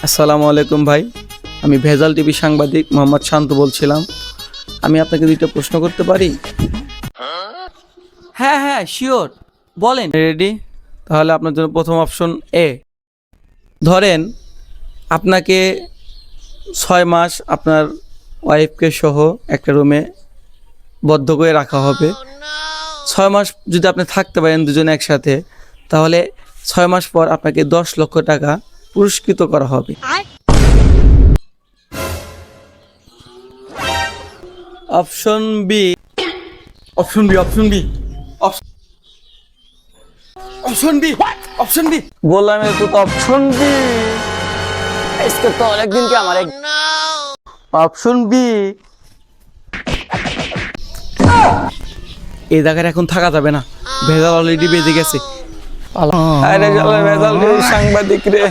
আসসালামু আলাইকুম ভাই, আমি ভেজাল টিভি সাংবাদিক মোহাম্মদ শান্ত বলছিলাম। আমি আপনাকে দুইটা প্রশ্ন করতে পারি? হ্যাঁ হ্যাঁ শিওর, বলেন। রেডি? তাহলে আপনার জন্য প্রথম অপশন এ। ধরেন আপনাকে 6 মাস আপনার ওয়াইফকে সহ একটা রুমে বদ্ধ করে রাখা হবে। 6 মাস যদি আপনি থাকতে পারেন দুজনে একসাথে, তাহলে 6 মাস পর আপনাকে 10 লক্ষ টাকা পুরস্কৃত করা হবে। Option B. Option B, option B, option B, option B বললাম তো, অপশন বি। इसके तो एक दिन क्या हमारे অপশন বি। এই জায়গায় এখন থাকা যাবে না, ভেজাল অলরেডি বেজে গেছে। আরে ভেজাল সাংবাদিক রে।